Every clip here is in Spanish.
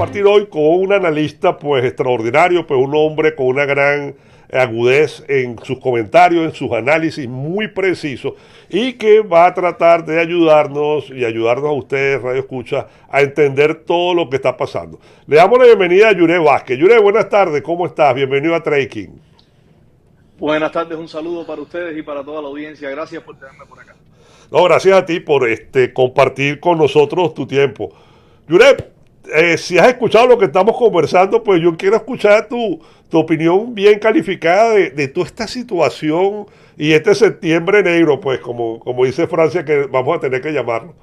compartir hoy con un analista pues extraordinario, pues un hombre con una gran agudez en sus comentarios, en sus análisis muy precisos y que va a tratar de ayudarnos y ayudarnos a ustedes, Radio Escucha, a entender todo lo que está pasando. Le damos la bienvenida a Yure Vázquez. Yure, buenas tardes, ¿cómo estás? Bienvenido a Trading. Buenas tardes, un saludo para ustedes y para toda la audiencia. Gracias por tenerme por acá. No, gracias a ti por compartir con nosotros tu tiempo. Yure, si has escuchado lo que estamos conversando, pues yo quiero escuchar tu opinión bien calificada de toda esta situación y este septiembre negro, pues como dice Francia, que vamos a tener que llamarlo.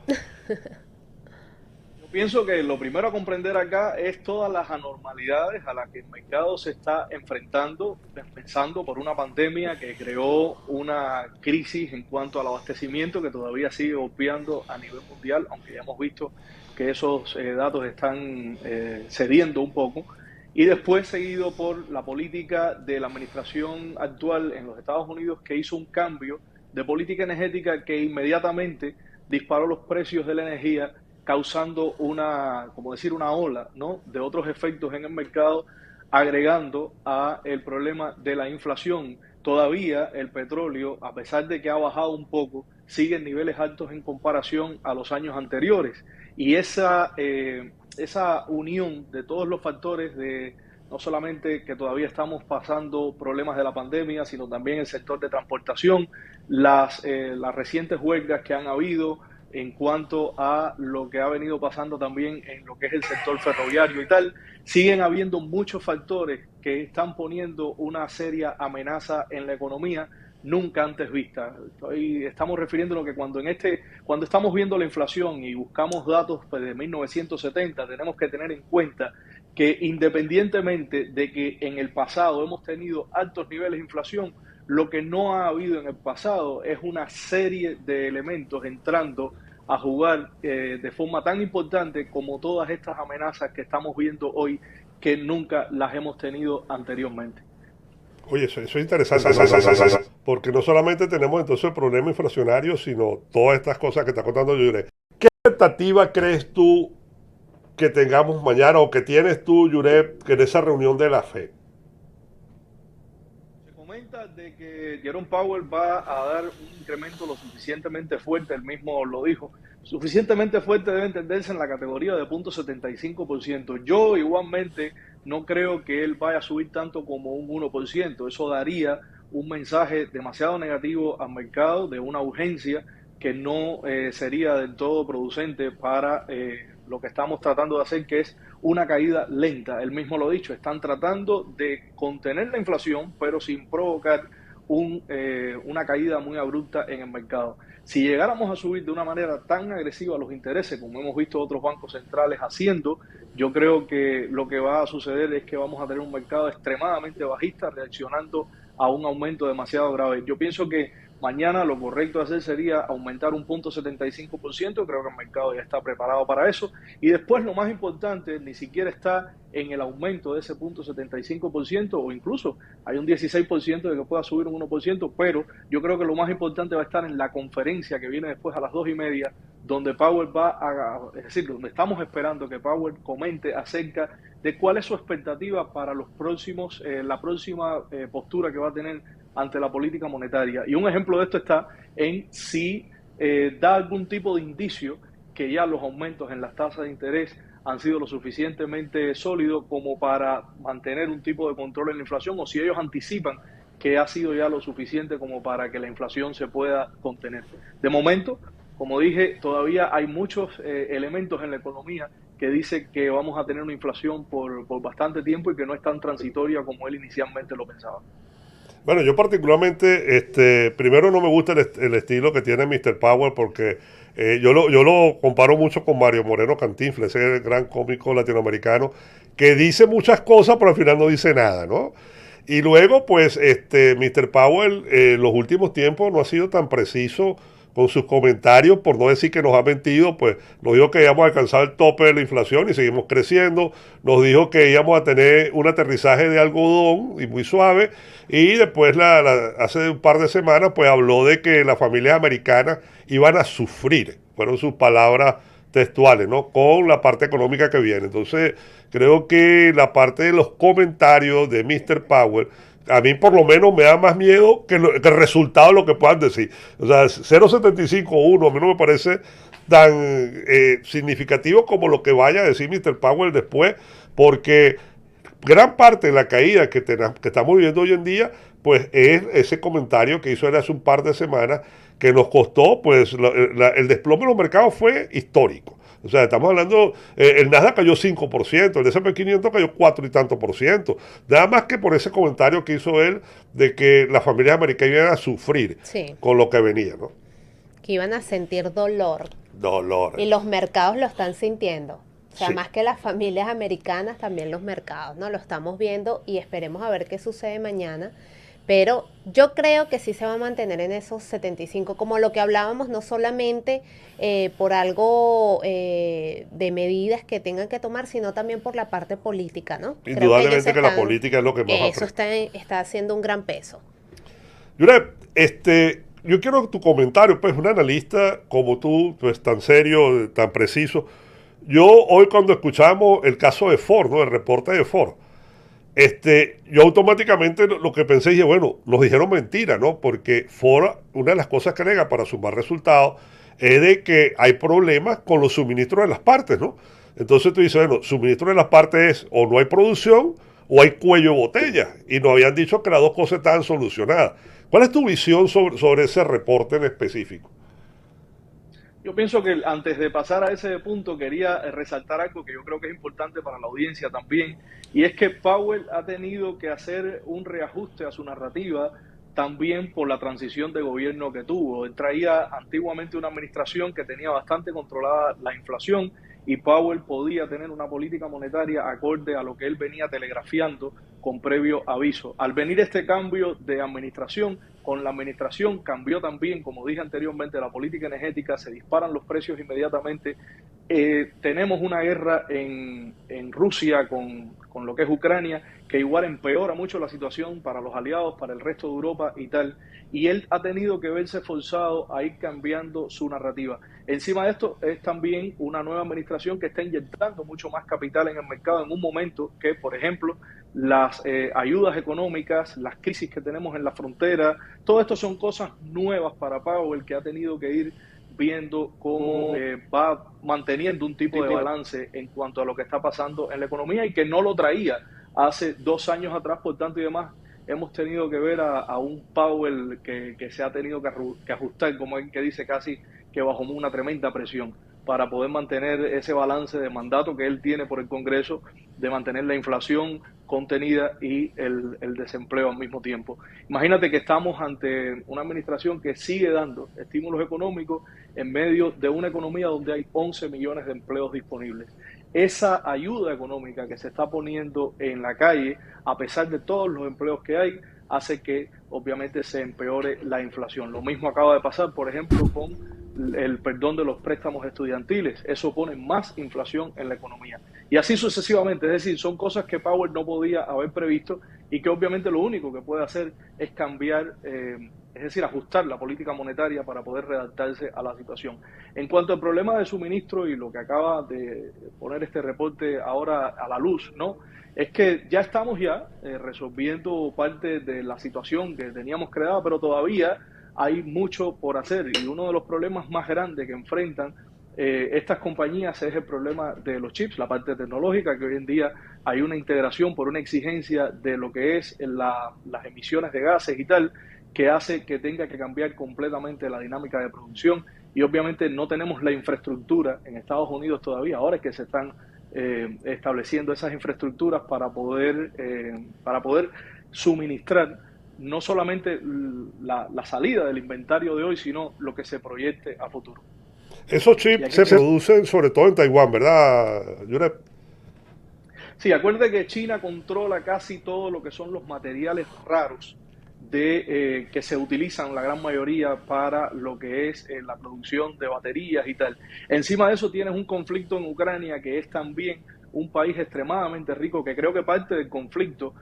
Yo pienso que lo primero a comprender acá es todas las anormalidades a las que el mercado se está enfrentando, pensando por una pandemia que creó una crisis en cuanto al abastecimiento que todavía sigue golpeando a nivel mundial, aunque ya hemos visto que esos datos están cediendo un poco. Y después seguido por la política de la administración actual en los Estados Unidos, que hizo un cambio de política energética que inmediatamente disparó los precios de la energía, causando una ola, ¿no?, de otros efectos en el mercado, agregando a el problema de la inflación. Todavía el petróleo, a pesar de que ha bajado un poco, sigue en niveles altos en comparación a los años anteriores. Y esa unión de todos los factores, de no solamente que todavía estamos pasando problemas de la pandemia, sino también el sector de transportación, las recientes huelgas que han habido en cuanto a lo que ha venido pasando también en lo que es el sector ferroviario y tal, siguen habiendo muchos factores que están poniendo una seria amenaza en la economía nunca antes vista. Estamos refiriéndonos que cuando estamos viendo la inflación y buscamos datos pues, de 1970, tenemos que tener en cuenta que independientemente de que en el pasado hemos tenido altos niveles de inflación, lo que no ha habido en el pasado es una serie de elementos entrando a jugar de forma tan importante como todas estas amenazas que estamos viendo hoy, que nunca las hemos tenido anteriormente. Oye, eso es interesante, porque no solamente tenemos entonces el problema inflacionario, sino todas estas cosas que está contando Yure. ¿Qué expectativa crees tú que tengamos mañana o que tienes tú, Yure, en esa reunión de la FED? Se comenta de que Jerome Powell va a dar un incremento lo suficientemente fuerte, él mismo lo dijo, suficientemente fuerte debe entenderse en la categoría de 0.75%. Yo igualmente no creo que él vaya a subir tanto como un 1%. Eso daría un mensaje demasiado negativo al mercado de una urgencia que no sería del todo producente para lo que estamos tratando de hacer, que es una caída lenta. Él mismo lo ha dicho, están tratando de contener la inflación, pero sin provocar una caída muy abrupta en el mercado. Si llegáramos a subir de una manera tan agresiva los intereses, como hemos visto otros bancos centrales haciendo, yo creo que lo que va a suceder es que vamos a tener un mercado extremadamente bajista reaccionando a un aumento demasiado grave. Yo pienso que mañana lo correcto hacer sería aumentar un 0.75%, creo que el mercado ya está preparado para eso, y después lo más importante, ni siquiera está en el aumento de ese 0.75%, o incluso hay un 16% de que pueda subir un 1%, pero yo creo que lo más importante va a estar en la conferencia que viene después a las 2:30, donde Powell es decir, donde estamos esperando que Powell comente acerca de cuál es su expectativa para la próxima postura que va a tener ante la política monetaria. Y un ejemplo de esto está en si da algún tipo de indicio que ya los aumentos en las tasas de interés han sido lo suficientemente sólidos como para mantener un tipo de control en la inflación, o si ellos anticipan que ha sido ya lo suficiente como para que la inflación se pueda contener. De momento, como dije, todavía hay muchos elementos en la economía que dicen que vamos a tener una inflación por bastante tiempo y que no es tan transitoria como él inicialmente lo pensaba. Bueno, yo particularmente, primero no me gusta el estilo que tiene Mr. Powell porque yo lo comparo mucho con Mario Moreno Cantinflas, ese gran cómico latinoamericano que dice muchas cosas pero al final no dice nada, ¿no? Y luego, pues, Mr. Powell, los últimos tiempos no ha sido tan preciso con sus comentarios, por no decir que nos ha mentido, pues nos dijo que íbamos a alcanzar el tope de la inflación y seguimos creciendo, nos dijo que íbamos a tener un aterrizaje de algodón y muy suave, y después hace un par de semanas pues habló de que las familias americanas iban a sufrir, fueron sus palabras textuales, ¿no? Con la parte económica que viene. Entonces, creo que la parte de los comentarios de Mr. Powell, a mí por lo menos me da más miedo que el resultado de lo que puedan decir. O sea, 0,75 1 a mí no me parece tan significativo como lo que vaya a decir Mr. Powell después, porque gran parte de la caída que estamos viviendo hoy en día, pues es ese comentario que hizo él hace un par de semanas, que nos costó, pues el desplome de los mercados fue histórico. O sea, estamos hablando, el Nasdaq cayó 5%, el S&P 500 cayó 4 y tanto por ciento. Nada más que por ese comentario que hizo él de que las familias americanas iban a sufrir Sí, con lo que venía, ¿no? que iban a sentir dolor. Y Dolores. los mercados lo están sintiendo. O sea, Sí. más que las familias americanas, también los mercados, ¿no? Lo estamos viendo y esperemos a ver qué sucede mañana. Pero yo creo que sí se va a mantener en esos 75, como lo que hablábamos, no solamente por algo de medidas que tengan que tomar, sino también por la parte política, ¿no? Creo que ellos Indudablemente que la están, política es lo que más eso afecta. está haciendo un gran peso. Yurep, yo quiero tu comentario, pues un analista como tú, pues tan serio, tan preciso. Yo hoy cuando escuchamos el caso de Ford, ¿no? El reporte de Ford, yo automáticamente lo que pensé dije, bueno, nos dijeron mentira, ¿no? Porque Ford, una de las cosas que alega para sumar resultados es de que hay problemas con los suministros de las partes, ¿no? Entonces tú dices, bueno, suministro de las partes es o no hay producción o hay cuello de botella. Y nos habían dicho que las dos cosas estaban solucionadas. ¿Cuál es tu visión sobre ese reporte en específico? Yo pienso que antes de pasar a ese punto quería resaltar algo que yo creo que es importante para la audiencia también, y es que Powell ha tenido que hacer un reajuste a su narrativa también por la transición de gobierno que tuvo. Él traía antiguamente una administración que tenía bastante controlada la inflación y Powell podía tener una política monetaria acorde a lo que él venía telegrafiando con previo aviso. Al venir este cambio de administración, con la administración cambió también, como dije anteriormente, la política energética, se disparan los precios inmediatamente. Tenemos una guerra en Rusia con lo que es Ucrania, que igual empeora mucho la situación para los aliados, para el resto de Europa y tal. Y él ha tenido que verse forzado a ir cambiando su narrativa. Encima de esto es también una nueva administración que está inyectando mucho más capital en el mercado en un momento que, por ejemplo, las ayudas económicas, las crisis que tenemos en la frontera, todo esto son cosas nuevas para Powell, que ha tenido que ir viendo cómo va manteniendo un tipo de balance en cuanto a lo que está pasando en la economía y que no lo traía hace 2 años atrás. Por tanto y demás, hemos tenido que ver a un Powell que se ha tenido que ajustar, como el que dice, casi que bajo una tremenda presión para poder mantener ese balance de mandato que él tiene por el Congreso, de mantener la inflación contenida y el desempleo al mismo tiempo. Imagínate que estamos ante una administración que sigue dando estímulos económicos en medio de una economía donde hay 11 millones de empleos disponibles. Esa ayuda económica que se está poniendo en la calle, a pesar de todos los empleos que hay, hace que obviamente se empeore la inflación. Lo mismo acaba de pasar, por ejemplo, con el perdón de los préstamos estudiantiles. Eso pone más inflación en la economía. Y así sucesivamente. Es decir, son cosas que Powell no podía haber previsto y que obviamente lo único que puede hacer es cambiar, es decir, ajustar la política monetaria para poder redactarse a la situación. En cuanto al problema de suministro y lo que acaba de poner este reporte ahora a la luz, ¿no? Es que ya estamos resolviendo parte de la situación que teníamos creada, pero todavía hay mucho por hacer y uno de los problemas más grandes que enfrentan estas compañías es el problema de los chips, la parte tecnológica, que hoy en día hay una integración por una exigencia de lo que es las emisiones de gases y tal, que hace que tenga que cambiar completamente la dinámica de producción y obviamente no tenemos la infraestructura en Estados Unidos todavía. Ahora es que se están estableciendo esas infraestructuras para poder suministrar no solamente la salida del inventario de hoy, sino lo que se proyecte a futuro. Esos Y chips aquí se producen sobre todo en Taiwán, ¿verdad, Yurep? sí, acuérdate que China controla casi todo lo que son los materiales raros que se utilizan la gran mayoría para lo que es la producción de baterías y tal. Encima de eso tienes un conflicto en Ucrania que es también un país extremadamente rico, que creo que parte del conflicto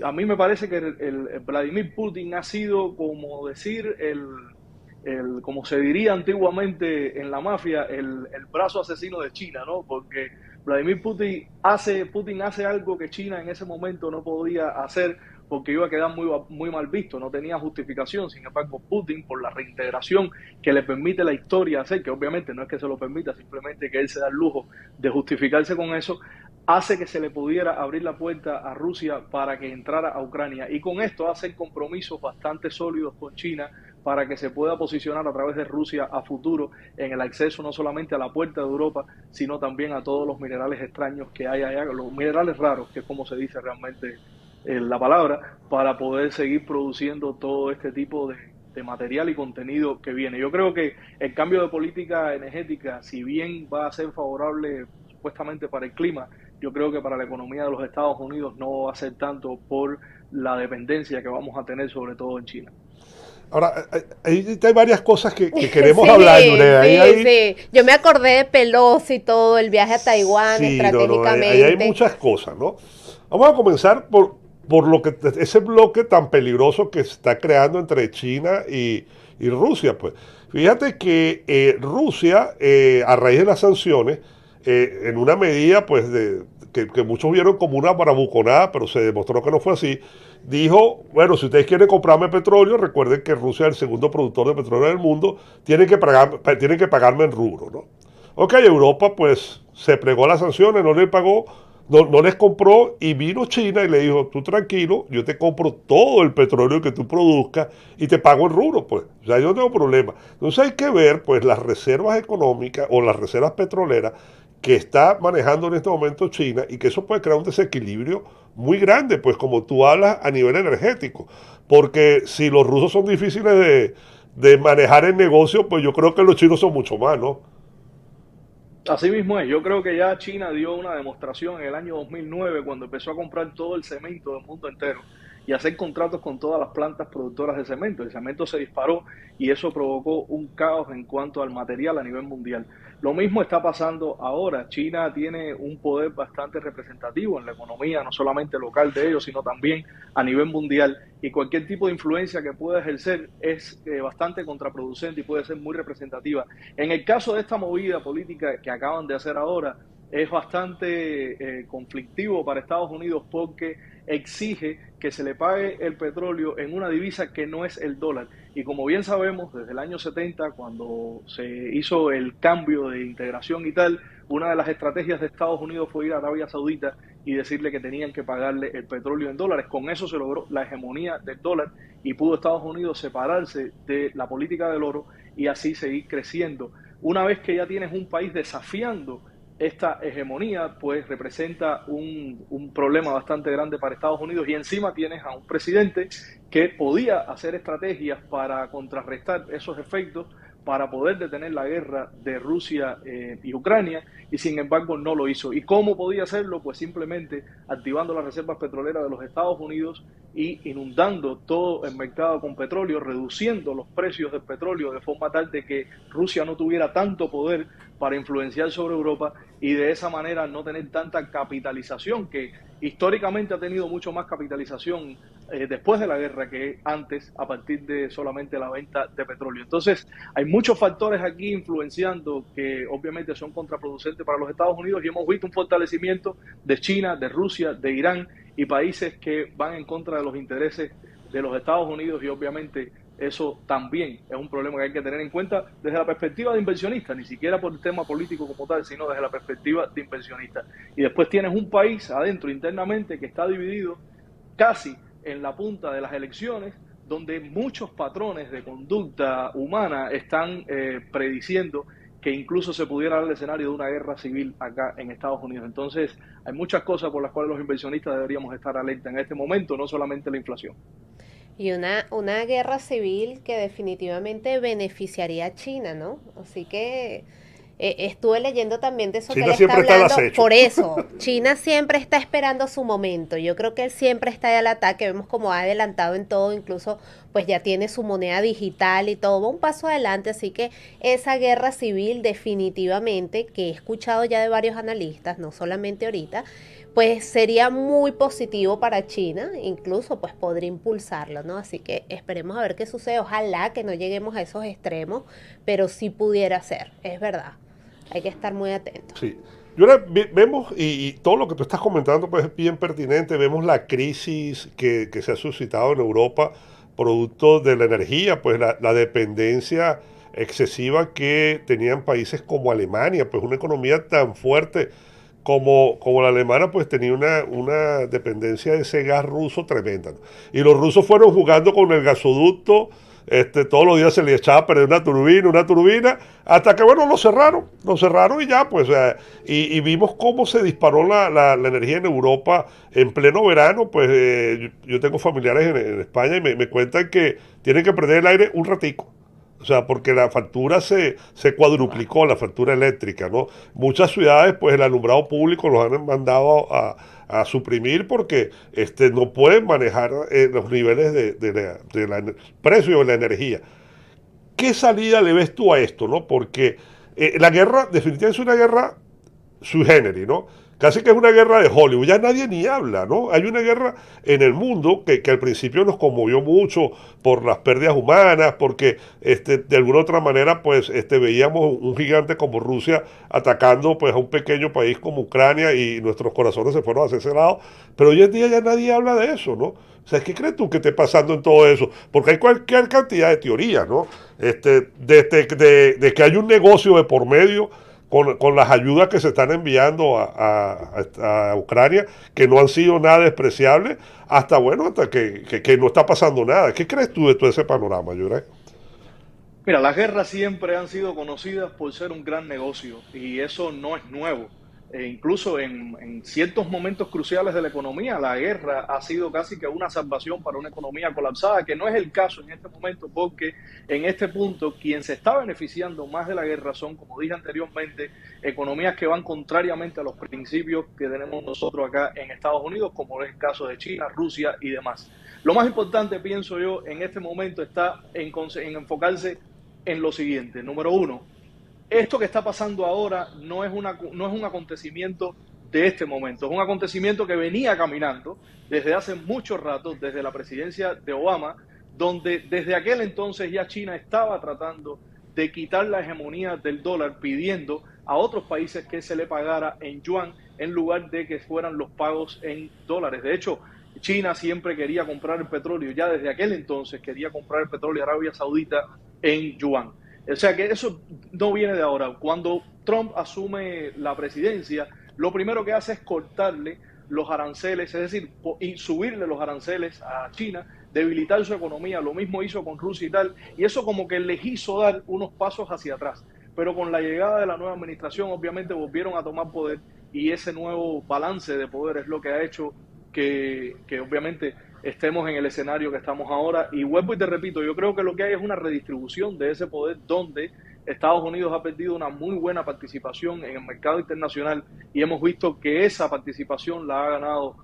a mí me parece que el Vladimir Putin ha sido como decir como se diría antiguamente en la mafia, el brazo asesino de China, ¿no? Porque Vladimir Putin hace algo que China en ese momento no podía hacer porque iba a quedar muy mal visto, no tenía justificación. Sin embargo, Putin, por la reintegración que le permite la historia hacer, que obviamente no es que se lo permita, simplemente que él se da el lujo de justificarse con eso, hace que se le pudiera abrir la puerta a Rusia para que entrara a Ucrania. Y con esto hacen compromisos bastante sólidos con China para que se pueda posicionar a través de Rusia a futuro en el acceso no solamente a la puerta de Europa, sino también a todos los minerales extraños que hay allá, los minerales raros, que es como se dice realmente la palabra, para poder seguir produciendo todo este tipo de material y contenido que viene. Yo creo que el cambio de política energética, si bien va a ser favorable supuestamente para el clima, yo creo que para la economía de los Estados Unidos no va a ser tanto por la dependencia que vamos a tener, sobre todo en China. Ahora, hay varias cosas que queremos Sí, hablar, Nuria. sí. Yo me acordé de Pelosi y todo, el viaje a Taiwán Sí, estratégicamente. ahí hay muchas cosas, ¿no? Vamos a comenzar por ese bloque tan peligroso que se está creando entre China y Rusia, pues. Fíjate que Rusia, a raíz de las sanciones, en una medida, pues, que muchos vieron como una bravuconada, pero se demostró que no fue así, dijo, bueno, si ustedes quieren comprarme petróleo, recuerden que Rusia es el segundo productor de petróleo del mundo, tienen que pagarme en rubro, ¿no? Ok, Europa, pues, se plegó a las sanciones, no le pagó, no les compró, y vino China y le dijo, tú tranquilo, yo te compro todo el petróleo que tú produzcas y te pago en rubro, pues. O sea, yo no tengo problema. Entonces hay que ver, pues, las reservas económicas o las reservas petroleras que está manejando en este momento China, y que eso puede crear un desequilibrio muy grande, pues, como tú hablas, a nivel energético. Porque si los rusos son difíciles de manejar el negocio, pues yo creo que los chinos son mucho más, ¿no? Así mismo es, yo creo que ya China dio una demostración en el año 2009 cuando empezó a comprar todo el cemento del mundo entero y hacer contratos con todas las plantas productoras de cemento. El cemento se disparó y eso provocó un caos en cuanto al material a nivel mundial. Lo mismo está pasando ahora. China tiene un poder bastante representativo en la economía, no solamente local de ellos, sino también a nivel mundial. Y cualquier tipo de influencia que pueda ejercer es bastante contraproducente y puede ser muy representativa. En el caso de esta movida política que acaban de hacer ahora, es bastante conflictivo para Estados Unidos porque exige que se le pague el petróleo en una divisa que no es el dólar. Y como bien sabemos, desde el año 70, cuando se hizo el cambio de integración y tal, una de las estrategias de Estados Unidos fue ir a Arabia Saudita y decirle que tenían que pagarle el petróleo en dólares. Con eso se logró la hegemonía del dólar y pudo Estados Unidos separarse de la política del oro y así seguir creciendo. Una vez que ya tienes un país desafiando esta hegemonía, pues representa un problema bastante grande para Estados Unidos, y encima tienes a un presidente que podía hacer estrategias para contrarrestar esos efectos, para poder detener la guerra de Rusia y Ucrania, y sin embargo no lo hizo. ¿Y cómo podía hacerlo? Pues simplemente activando las reservas petroleras de los Estados Unidos y inundando todo el mercado con petróleo, reduciendo los precios del petróleo de forma tal de que Rusia no tuviera tanto poder para influenciar sobre Europa y de esa manera no tener tanta capitalización, que históricamente ha tenido mucho más capitalización después de la guerra que antes, a partir de solamente la venta de petróleo. Entonces, hay muchos factores aquí influenciando que obviamente son contraproducentes para los Estados Unidos, y hemos visto un fortalecimiento de China, de Rusia, de Irán y países que van en contra de los intereses de los Estados Unidos, y obviamente eso también es un problema que hay que tener en cuenta desde la perspectiva de inversionista, ni siquiera por el tema político como tal, sino desde la perspectiva de inversionista. Y después tienes un país adentro internamente que está dividido casi en la punta de las elecciones, donde muchos patrones de conducta humana están prediciendo que incluso se pudiera dar el escenario de una guerra civil acá en Estados Unidos. Entonces, hay muchas cosas por las cuales los inversionistas deberíamos estar alerta en este momento, no solamente la inflación. Y una guerra civil que definitivamente beneficiaría a China, ¿no? Así que estuve leyendo también de eso que China él está siempre está al hablando. acecho. Por eso, China siempre está esperando su momento. Yo creo que él siempre está ahí al ataque. Vemos como ha adelantado en todo, incluso pues ya tiene su moneda digital y todo, va un paso adelante, así que esa guerra civil definitivamente, que he escuchado ya de varios analistas, no solamente ahorita, pues sería muy positivo para China, incluso pues podría impulsarlo, ¿no? Así que esperemos a ver qué sucede, ojalá que no lleguemos a esos extremos, pero sí pudiera ser, es verdad, hay que estar muy atentos. Sí. Y ahora vemos, y todo lo que tú estás comentando pues es bien pertinente, vemos la crisis que se ha suscitado en Europa producto de la energía, pues la dependencia excesiva que tenían países como Alemania, pues una economía tan fuerte como la alemana, pues tenía una dependencia de ese gas ruso tremenda, ¿no? Y los rusos fueron jugando con el gasoducto, todos los días se le echaba a perder una turbina, hasta que bueno, lo cerraron y ya, pues, y vimos cómo se disparó la energía en Europa en pleno verano, pues yo tengo familiares en España y me cuentan que tienen que prender el aire un ratico. O sea, porque la factura se cuadruplicó, la factura eléctrica, ¿no? Muchas ciudades, pues el alumbrado público los han mandado a suprimir porque no pueden manejar los niveles de precio de la energía. ¿Qué salida le ves tú a esto, no? Porque la guerra definitivamente es una guerra sui generis, ¿no? Casi que es una guerra de Hollywood, ya nadie ni habla, ¿no? Hay una guerra en el mundo que al principio nos conmovió mucho por las pérdidas humanas, porque de alguna otra manera pues veíamos un gigante como Rusia atacando pues a un pequeño país como Ucrania y nuestros corazones se fueron hacia ese lado, pero hoy en día ya nadie habla de eso, ¿no? O sea, ¿qué crees tú que esté pasando en todo eso? Porque hay cualquier cantidad de teorías, ¿no? De que hay un negocio de por medio con las ayudas que se están enviando a Ucrania, que no han sido nada despreciables, hasta bueno, hasta que no está pasando nada. ¿Qué crees tú de todo ese panorama, Yurek? Mira, las guerras siempre han sido conocidas por ser un gran negocio y eso no es nuevo. Incluso en ciertos momentos cruciales de la economía, la guerra ha sido casi que una salvación para una economía colapsada, que no es el caso en este momento, porque en este punto quien se está beneficiando más de la guerra son, como dije anteriormente, economías que van contrariamente a los principios que tenemos nosotros acá en Estados Unidos, como es el caso de China, Rusia y demás. Lo más importante, pienso yo, en este momento está en enfocarse en lo siguiente. Número uno, esto que está pasando ahora no es un acontecimiento de este momento, es un acontecimiento que venía caminando desde hace mucho rato, desde la presidencia de Obama, donde desde aquel entonces ya China estaba tratando de quitar la hegemonía del dólar, pidiendo a otros países que se le pagara en yuan en lugar de que fueran los pagos en dólares. De hecho, China siempre quería comprar el petróleo, ya desde aquel entonces quería comprar el petróleo de Arabia Saudita en yuan. O sea que eso no viene de ahora. Cuando Trump asume la presidencia, lo primero que hace es cortarle los aranceles, es decir, y subirle los aranceles a China, debilitar su economía. Lo mismo hizo con Rusia y tal, y eso como que les hizo dar unos pasos hacia atrás. Pero con la llegada de la nueva administración, obviamente volvieron a tomar poder y ese nuevo balance de poder es lo que ha hecho que obviamente estemos en el escenario que estamos ahora. Y vuelvo y te repito, yo creo que lo que hay es una redistribución de ese poder donde Estados Unidos ha perdido una muy buena participación en el mercado internacional y hemos visto que esa participación la ha ganado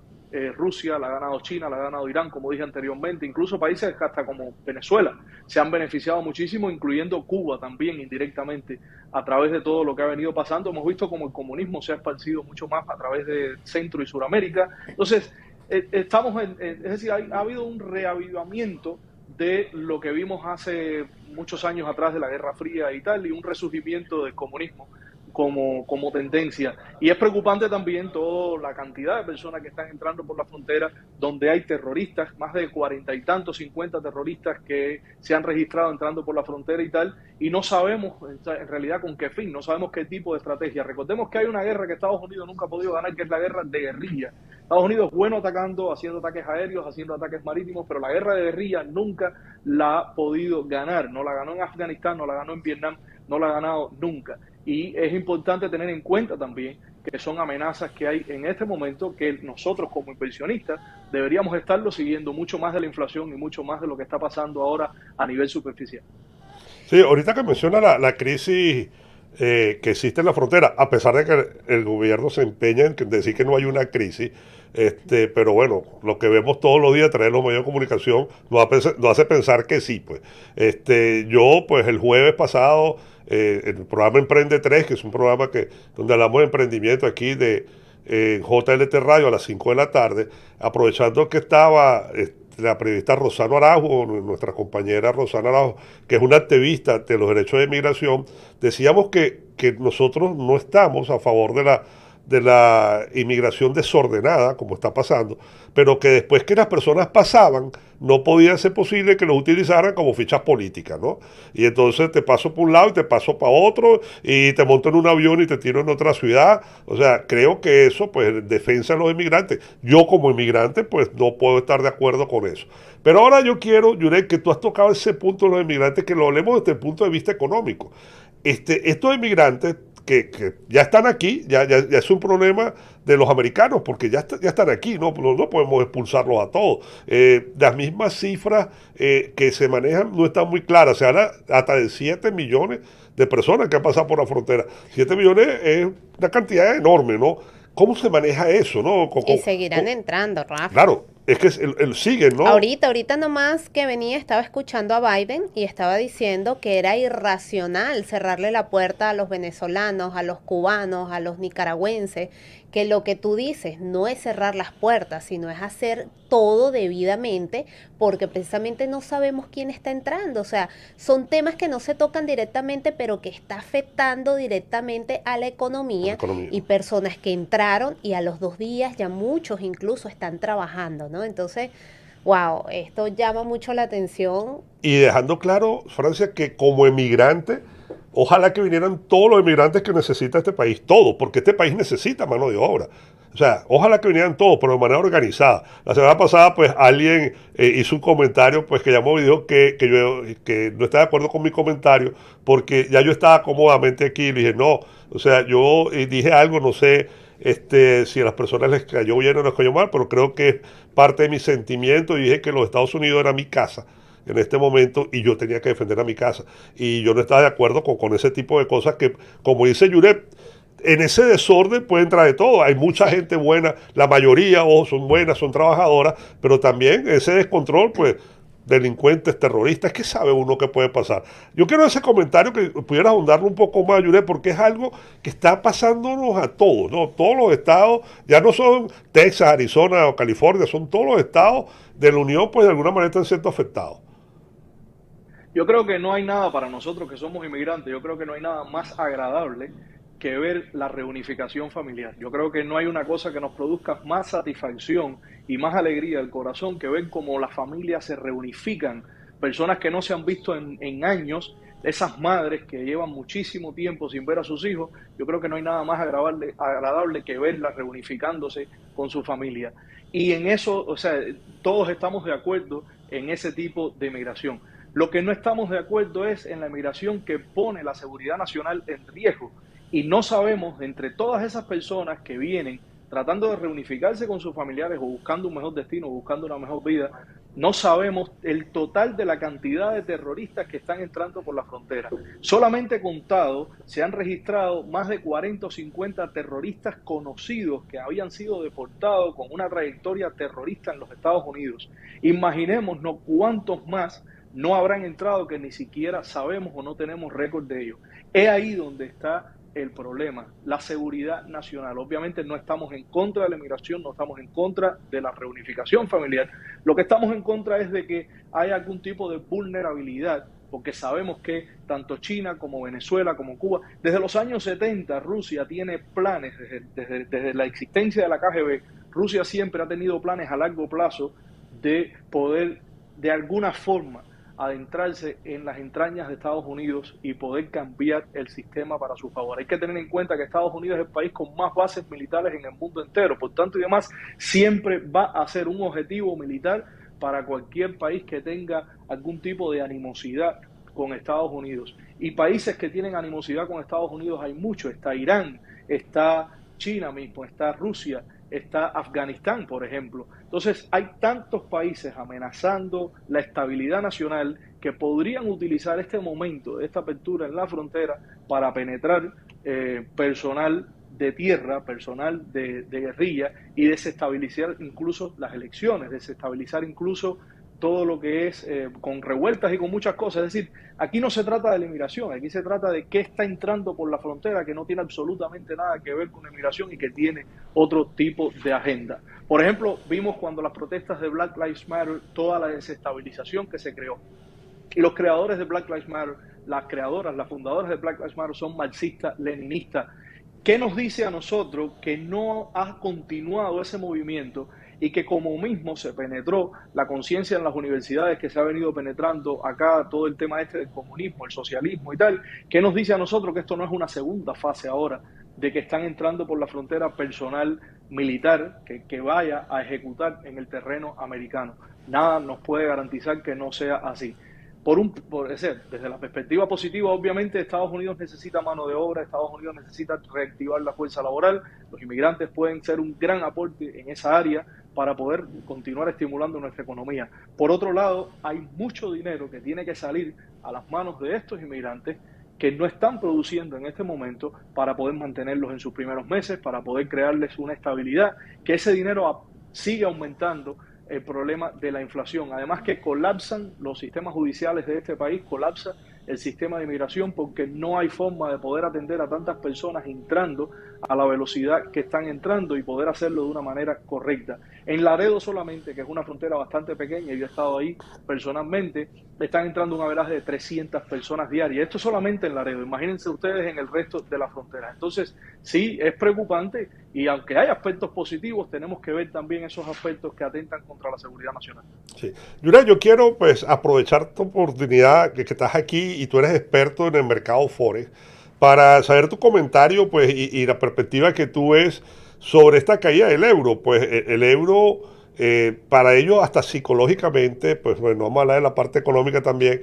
Rusia, la ha ganado China, la ha ganado Irán, como dije anteriormente, incluso países hasta como Venezuela se han beneficiado muchísimo, incluyendo Cuba también indirectamente a través de todo lo que ha venido pasando. Hemos visto como el comunismo se ha esparcido mucho más a través de Centro y Suramérica. Entonces, estamos es decir, ha habido un reavivamiento de lo que vimos hace muchos años atrás de la Guerra Fría y tal, y un resurgimiento del comunismo como tendencia. Y es preocupante también toda la cantidad de personas que están entrando por la frontera, donde hay terroristas, más de 40 y tantos, 50 terroristas que se han registrado entrando por la frontera y tal, y no sabemos en realidad con qué fin, no sabemos qué tipo de estrategia. Recordemos que hay una guerra que Estados Unidos nunca ha podido ganar, que es la guerra de guerrilla. Estados Unidos es bueno atacando, haciendo ataques aéreos, haciendo ataques marítimos, pero la guerra de guerrilla nunca la ha podido ganar. No la ganó en Afganistán, no la ganó en Vietnam, no la ha ganado nunca. Y es importante tener en cuenta también que son amenazas que hay en este momento que nosotros como inversionistas deberíamos estarlo siguiendo mucho más de la inflación y mucho más de lo que está pasando ahora a nivel superficial. Sí, ahorita que menciona la crisis que existe en la frontera, a pesar de que el gobierno se empeña en decir que no hay una crisis. Pero bueno, lo que vemos todos los días a través de los medios de comunicación nos hace pensar que sí, pues. Yo, pues el jueves pasado, el programa Emprende 3, que es un programa donde hablamos de emprendimiento aquí en JLT Radio a las 5 de la tarde, aprovechando que estaba la periodista Rosana Araujo, nuestra compañera Rosana Araujo, que es una activista de los derechos de migración, decíamos que nosotros no estamos a favor de la inmigración desordenada, como está pasando, pero que después que las personas pasaban, no podía ser posible que los utilizaran como fichas políticas, ¿no? Y entonces te paso por un lado y te paso para otro, y te monto en un avión y te tiro en otra ciudad. O sea, creo que eso, pues, en defensa de los inmigrantes. Yo como inmigrante, pues, no puedo estar de acuerdo con eso. Pero ahora yo quiero, Yurek, que tú has tocado ese punto de los inmigrantes, que lo hablemos desde el punto de vista económico. Estos inmigrantes que ya están aquí, ya es un problema de los americanos, porque ya están aquí, no podemos expulsarlos a todos. Las mismas cifras que se manejan no están muy claras, se habla hasta de 7 millones de personas que han pasado por la frontera. 7 millones es una cantidad enorme, ¿no? ¿Cómo se maneja eso, no? Y seguirán entrando, Rafa. Claro, es que siguen, ¿no? Ahorita nomás que venía, estaba escuchando a Biden y estaba diciendo que era irracional cerrarle la puerta a los venezolanos, a los cubanos, a los nicaragüenses, que lo que tú dices no es cerrar las puertas, sino es hacer todo debidamente, porque precisamente no sabemos quién está entrando. O sea, son temas que no se tocan directamente, pero que está afectando directamente a la economía, y personas que entraron y a los 2 días ya muchos incluso están trabajando, ¿no? Entonces, wow, esto llama mucho la atención. Y dejando claro, Francia, que como emigrante, ojalá que vinieran todos los inmigrantes que necesita este país, todos, porque este país necesita mano de obra. O sea, ojalá que vinieran todos, pero de manera organizada. La semana pasada, pues, alguien hizo un comentario, pues, que llamó y dijo que no está de acuerdo con mi comentario, porque ya yo estaba cómodamente aquí y le dije, no, o sea, yo dije algo, no sé si a las personas les cayó bien o les cayó mal, pero creo que es parte de mi sentimiento, y dije que los Estados Unidos era mi casa en este momento y yo tenía que defender a mi casa. Y yo no estaba de acuerdo con ese tipo de cosas que, como dice Yuret, en ese desorden puede entrar de todo. Hay mucha gente buena, la mayoría son buenas, son trabajadoras, pero también ese descontrol, pues, delincuentes, terroristas, ¿qué sabe uno que puede pasar? Yo quiero ese comentario que pudieras ahondarlo un poco más, Yuret, porque es algo que está pasándonos a todos, ¿no? Todos los estados, ya no son Texas, Arizona o California, son todos los estados de la Unión, pues de alguna manera están siendo afectados. Yo creo que no hay nada para nosotros que somos inmigrantes, yo creo que no hay nada más agradable que ver la reunificación familiar. Yo creo que no hay una cosa que nos produzca más satisfacción y más alegría al corazón que ver cómo las familias se reunifican, personas que no se han visto en años, esas madres que llevan muchísimo tiempo sin ver a sus hijos. Yo creo que no hay nada más agradable que verlas reunificándose con su familia. Y en eso, o sea, todos estamos de acuerdo en ese tipo de migración. Lo que no estamos de acuerdo es en la migración que pone la seguridad nacional en riesgo. Y no sabemos, entre todas esas personas que vienen tratando de reunificarse con sus familiares o buscando un mejor destino, buscando una mejor vida, no sabemos el total de la cantidad de terroristas que están entrando por la frontera. Solamente contado, se han registrado más de 40 o 50 terroristas conocidos que habían sido deportados con una trayectoria terrorista en los Estados Unidos. Imaginémonos cuántos más no habrán entrado que ni siquiera sabemos o no tenemos récord de ellos. Es ahí donde está el problema, la seguridad nacional. Obviamente no estamos en contra de la inmigración, no estamos en contra de la reunificación familiar. Lo que estamos en contra es de que haya algún tipo de vulnerabilidad, porque sabemos que tanto China como Venezuela como Cuba, desde los años 70 Rusia tiene planes, desde la existencia de la KGB, Rusia siempre ha tenido planes a largo plazo de poder de alguna forma adentrarse en las entrañas de Estados Unidos y poder cambiar el sistema para su favor. Hay que tener en cuenta que Estados Unidos es el país con más bases militares en el mundo entero, por tanto y demás, siempre va a ser un objetivo militar para cualquier país que tenga algún tipo de animosidad con Estados Unidos. Y países que tienen animosidad con Estados Unidos hay muchos, está Irán, está China mismo, está Rusia, está Afganistán, por ejemplo. Entonces, hay tantos países amenazando la estabilidad nacional que podrían utilizar este momento de esta apertura en la frontera para penetrar personal de tierra, personal de guerrilla y desestabilizar incluso las elecciones, desestabilizar incluso todo lo que es con revueltas y con muchas cosas. Es decir, aquí no se trata de la inmigración, aquí se trata de qué está entrando por la frontera, que no tiene absolutamente nada que ver con la inmigración y que tiene otro tipo de agenda. Por ejemplo, vimos cuando las protestas de Black Lives Matter, toda la desestabilización que se creó. Y los creadores de Black Lives Matter, las creadoras, las fundadoras de Black Lives Matter son marxistas, leninistas. ¿Qué nos dice a nosotros que no ha continuado ese movimiento y que como mismo se penetró la conciencia en las universidades, que se ha venido penetrando acá todo el tema este del comunismo, el socialismo y tal? ¿Qué nos dice a nosotros que esto no es una segunda fase ahora de que están entrando por la frontera personal militar que vaya a ejecutar en el terreno americano? Nada nos puede garantizar que no sea así. Desde la perspectiva positiva, obviamente Estados Unidos necesita mano de obra, Estados Unidos necesita reactivar la fuerza laboral, los inmigrantes pueden ser un gran aporte en esa área para poder continuar estimulando nuestra economía. Por otro lado, hay mucho dinero que tiene que salir a las manos de estos inmigrantes que no están produciendo en este momento para poder mantenerlos en sus primeros meses, para poder crearles una estabilidad, que ese dinero sigue aumentando el problema de la inflación. Además que colapsan los sistemas judiciales de este país, colapsa el sistema de inmigración porque no hay forma de poder atender a tantas personas entrando a la velocidad que están entrando y poder hacerlo de una manera correcta. En Laredo solamente, que es una frontera bastante pequeña, yo he estado ahí personalmente, están entrando un averaje de 300 personas diarias. Esto solamente en Laredo, imagínense ustedes en el resto de la frontera. Entonces, sí, es preocupante y aunque hay aspectos positivos, tenemos que ver también esos aspectos que atentan contra la seguridad nacional. Sí. Yura, yo quiero pues aprovechar tu oportunidad que estás aquí y tú eres experto en el mercado Forex para saber tu comentario pues y la perspectiva que tú ves sobre esta caída del euro. Pues el euro para ellos hasta psicológicamente, pues bueno, vamos a hablar de la parte económica también,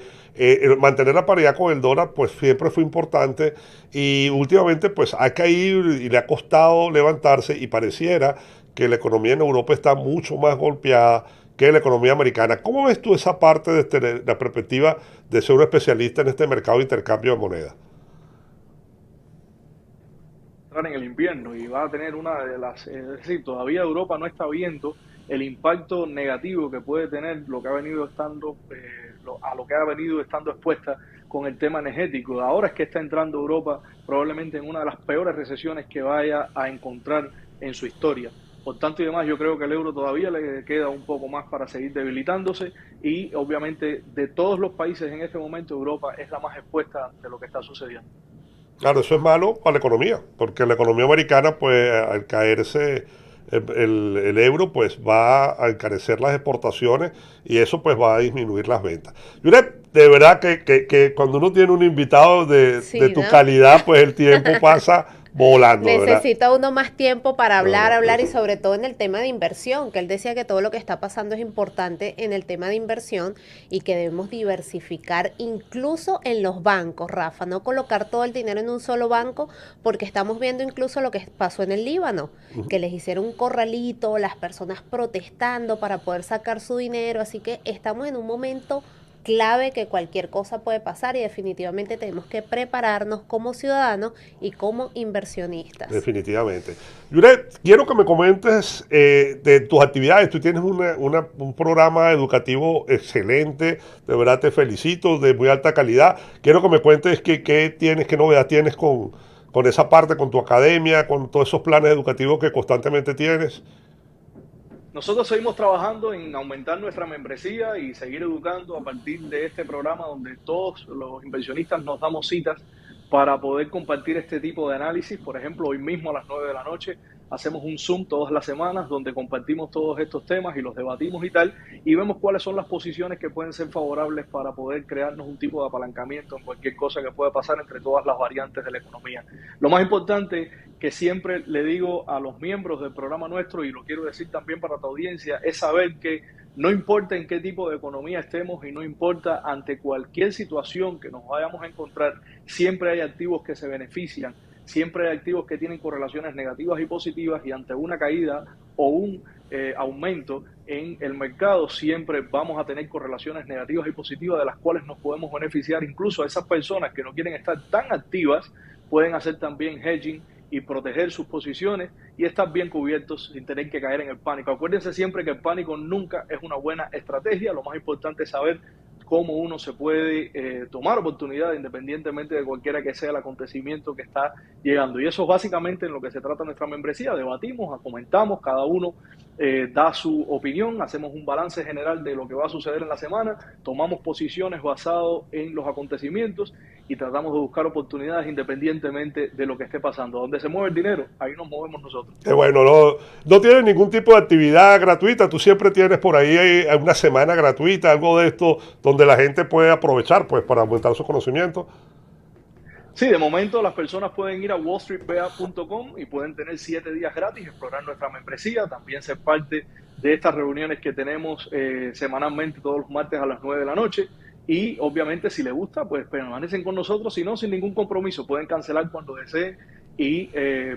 mantener la paridad con el dólar pues siempre fue importante y últimamente pues ha caído y le ha costado levantarse y pareciera que la economía en Europa está mucho más golpeada que la economía americana. ¿Cómo ves tú esa parte desde la perspectiva de ser un especialista en este mercado de intercambio de moneda? En el invierno y va a tener una de las, es decir, todavía Europa no está viendo el impacto negativo que puede tener lo que ha venido estando, a lo que ha venido estando expuesta con el tema energético. Ahora es que está entrando Europa probablemente en una de las peores recesiones que vaya a encontrar en su historia. Por tanto y demás, yo creo que el euro todavía le queda un poco más para seguir debilitándose y obviamente de todos los países en este momento Europa es la más expuesta de lo que está sucediendo. Claro, eso es malo para la economía, porque la economía americana, pues al caerse el euro, pues va a encarecer las exportaciones y eso pues va a disminuir las ventas. Yuret, de verdad que cuando uno tiene un invitado Sí, de tu ¿no? calidad, pues el tiempo pasa volando, ¿verdad? Necesita uno más tiempo para hablar, No, hablar y eso. sobre todo en el tema de inversión, que él decía que todo lo que está pasando es importante en el tema de inversión y que debemos diversificar incluso en los bancos, Rafa, no colocar todo el dinero en un solo banco porque estamos viendo incluso lo que pasó en el Líbano, que les hicieron un corralito, las personas protestando para poder sacar su dinero, así que estamos en un momento clave que cualquier cosa puede pasar y definitivamente tenemos que prepararnos como ciudadanos y como inversionistas. Definitivamente. Yuret, quiero que me comentes de tus actividades. Tú tienes un programa educativo excelente, de verdad te felicito, de muy alta calidad. Quiero que me cuentes qué tienes, qué novedad tienes con esa parte, con tu academia, con todos esos planes educativos que constantemente tienes. Nosotros seguimos trabajando en aumentar nuestra membresía y seguir educando a partir de este programa donde todos los inversionistas nos damos citas para poder compartir este tipo de análisis. Por ejemplo, hoy mismo a las 9 de la noche hacemos un Zoom todas las semanas donde compartimos todos estos temas y los debatimos y tal, y vemos cuáles son las posiciones que pueden ser favorables para poder crearnos un tipo de apalancamiento en cualquier cosa que pueda pasar entre todas las variantes de la economía. Lo más importante que siempre le digo a los miembros del programa nuestro, y lo quiero decir también para tu audiencia, es saber que no importa en qué tipo de economía estemos y no importa ante cualquier situación que nos vayamos a encontrar, siempre hay activos que se benefician, siempre hay activos que tienen correlaciones negativas y positivas y ante una caída o un aumento en el mercado, siempre vamos a tener correlaciones negativas y positivas de las cuales nos podemos beneficiar. Incluso esas personas que no quieren estar tan activas pueden hacer también hedging y proteger sus posiciones y estar bien cubiertos sin tener que caer en el pánico. Acuérdense siempre que el pánico nunca es una buena estrategia. Lo más importante es saber cómo uno se puede tomar oportunidad independientemente de cualquiera que sea el acontecimiento que está llegando. Y eso es básicamente en lo que se trata nuestra membresía. Debatimos, comentamos, cada uno da su opinión, hacemos un balance general de lo que va a suceder en la semana, tomamos posiciones basadas en los acontecimientos y tratamos de buscar oportunidades independientemente de lo que esté pasando. Donde se mueve el dinero, ahí nos movemos nosotros. Bueno, no tienes ningún tipo de actividad gratuita, tú siempre tienes por ahí una semana gratuita, algo de esto donde la gente puede aprovechar pues para aumentar sus conocimientos. Sí, de momento las personas pueden ir a wallstreetba.com y pueden tener 7 días gratis, explorar nuestra membresía, también ser parte de estas reuniones que tenemos semanalmente todos los martes a las 9 de la noche. Y obviamente si les gusta, pues permanecen con nosotros, si no, sin ningún compromiso, pueden cancelar cuando deseen y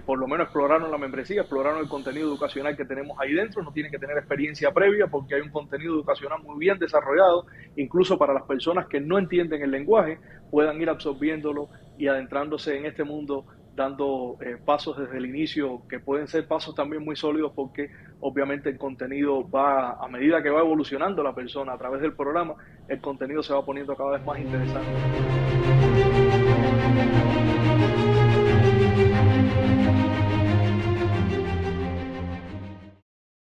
por lo menos exploraron la membresía, exploraron el contenido educacional que tenemos ahí dentro. No tienen que tener experiencia previa porque hay un contenido educacional muy bien desarrollado, incluso para las personas que no entienden el lenguaje, puedan ir absorbiéndolo y adentrándose en este mundo, dando pasos desde el inicio, que pueden ser pasos también muy sólidos porque obviamente el contenido va, a medida que va evolucionando la persona a través del programa, el contenido se va poniendo cada vez más interesante.